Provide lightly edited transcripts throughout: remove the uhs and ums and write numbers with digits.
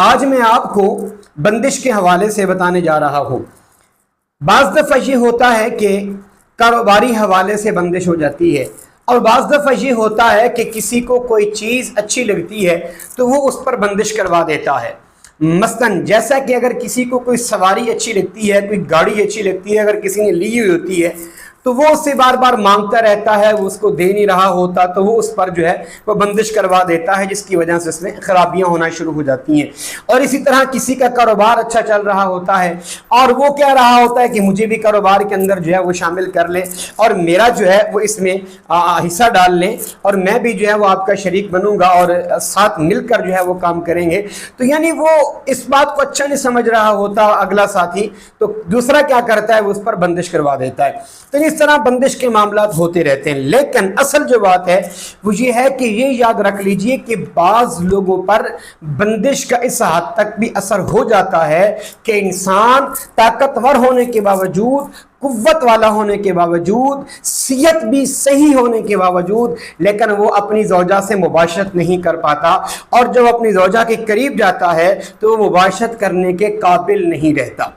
آج میں آپ کو بندش کے حوالے سے بتانے جا رہا ہوں۔ بعض دفعہ یہ ہوتا ہے کہ کاروباری حوالے سے بندش ہو جاتی ہے، اور بعض دفعہ یہ ہوتا ہے کہ کسی کو کوئی چیز اچھی لگتی ہے تو وہ اس پر بندش کروا دیتا ہے۔ مثلاً جیسا کہ اگر کسی کو کوئی سواری اچھی لگتی ہے، کوئی گاڑی اچھی لگتی ہے، اگر کسی نے لی ہوئی ہوتی ہے تو وہ اس سے بار بار مانگتا رہتا ہے، وہ اس کو دے نہیں رہا ہوتا تو وہ اس پر جو ہے وہ بندش کروا دیتا ہے، جس کی وجہ سے اس میں خرابیاں ہونا شروع ہو جاتی ہیں۔ اور اسی طرح کسی کا کاروبار اچھا چل رہا ہوتا ہے اور وہ کہہ رہا ہوتا ہے کہ مجھے بھی کاروبار کے اندر جو ہے وہ شامل کر لیں اور میرا جو ہے وہ اس میں حصہ ڈال لیں، اور میں بھی جو ہے وہ آپ کا شریک بنوں گا اور ساتھ مل کر جو ہے وہ کام کریں گے۔ تو یعنی وہ اس بات کو اچھا نہیں سمجھ رہا ہوتا اگلا ساتھی، تو دوسرا کیا کرتا ہے، وہ اس پر بندش کروا دیتا ہے۔ تو اس طرح بندش کے معاملات ہوتے رہتے ہیں، لیکن اصل جو بات ہے وہ یہ ہے کہ یہ یاد رکھ لیجئے کہ بعض لوگوں پر بندش کا اس حد تک بھی اثر ہو جاتا ہے کہ انسان طاقتور ہونے کے باوجود، قوت والا ہونے کے باوجود، صحت بھی صحیح ہونے کے باوجود، لیکن وہ اپنی زوجہ سے مباشرت نہیں کر پاتا، اور جب اپنی زوجہ کے قریب جاتا ہے تو وہ مباشرت کرنے کے قابل نہیں رہتا۔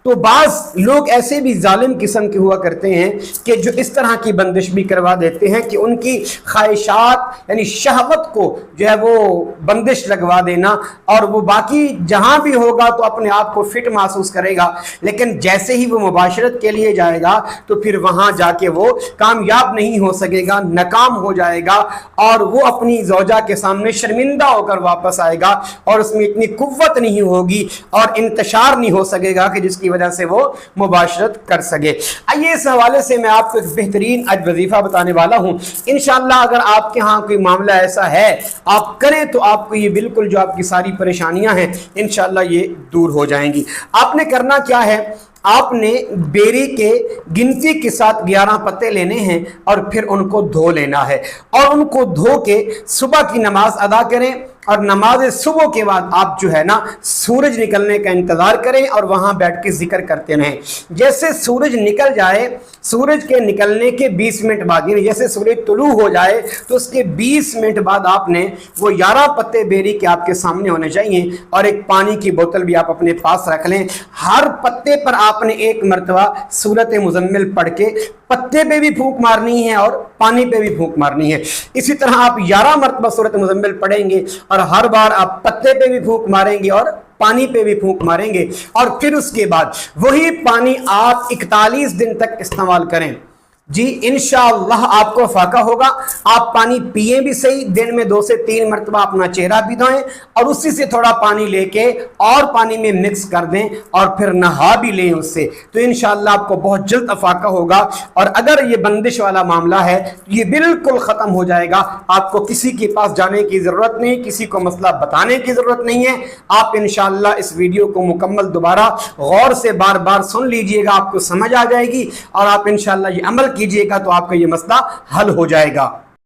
تو بعض لوگ ایسے بھی ظالم قسم کے ہوا کرتے ہیں کہ جو اس طرح کی بندش بھی کروا دیتے ہیں کہ ان کی خواہشات یعنی شہوت کو جو ہے وہ بندش لگوا دینا، اور وہ باقی جہاں بھی ہوگا تو اپنے آپ کو فٹ محسوس کرے گا، لیکن جیسے ہی وہ مباشرت کے لیے جائے گا تو پھر وہاں جا کے وہ کامیاب نہیں ہو سکے گا، ناکام ہو جائے گا، اور وہ اپنی زوجہ کے سامنے شرمندہ ہو کر واپس آئے گا، اور اس میں اتنی قوت نہیں ہوگی اور انتشار نہیں ہو سکے گا کہ جس کی وجہ سے وہ مباشرت کر سکے۔ آئیے اس حوالے سے میں آپ کو ایک بہترین آج وظیفہ بتانے والا ہوں۔ انشاءاللہ اگر آپ کے ہاں کوئی معاملہ ایسا ہے آپ کریں تو آپ کو یہ بالکل جو آپ کی ساری پریشانیاں ہیں انشاءاللہ یہ دور ہو جائیں گی۔ آپ نے کرنا کیا ہے، آپ نے بیری کے گنتی کے ساتھ 11 پتے لینے ہیں اور پھر ان کو دھو لینا ہے، اور ان کو دھو کے صبح کی نماز ادا کریں، اور نماز صبح کے بعد آپ جو ہے نا سورج نکلنے کا انتظار کریں اور وہاں بیٹھ کے ذکر کرتے رہیں۔ جیسے سورج نکل جائے، سورج کے نکلنے کے 20 منٹ بعد، یعنی جیسے سورج طلوع ہو جائے تو اس کے 20 منٹ بعد آپ نے وہ 11 پتے بیری کے آپ کے سامنے ہونے چاہیے، اور ایک پانی کی بوتل بھی آپ اپنے پاس رکھ لیں۔ ہر پتے پر آپ نے ایک مرتبہ سورت مزمل پڑھ کے پتے پہ بھی پھونک مارنی ہے اور پانی پہ بھی پھونک مارنی ہے۔ اسی طرح آپ 11 مرتبہ سورت مزمل پڑھیں گے، اور ہر بار آپ پتے پہ بھی پھونک ماریں گے اور پانی پہ بھی پھونک ماریں گے، اور پھر اس کے بعد وہی پانی آپ 41 دن تک استعمال کریں۔ جی انشاءاللہ آپ کو فائدہ ہوگا۔ آپ پانی پیئیں بھی صحیح، دن میں 2 سے 3 مرتبہ اپنا چہرہ بھی دھوئیں، اور اسی سے تھوڑا پانی لے کے اور پانی میں مکس کر دیں اور پھر نہا بھی لیں اس سے، تو انشاءاللہ آپ کو بہت جلد افاقہ ہوگا۔ اور اگر یہ بندش والا معاملہ ہے تو یہ بالکل ختم ہو جائے گا۔ آپ کو کسی کے پاس جانے کی ضرورت نہیں، کسی کو مسئلہ بتانے کی ضرورت نہیں ہے۔ آپ انشاءاللہ اس ویڈیو کو مکمل دوبارہ غور سے بار بار سن لیجئے گا، آپ کو سمجھ آ جائے گی، اور آپ انشاءاللہ یہ عمل کیجئے گا تو آپ کا یہ مسئلہ حل ہو جائے گا۔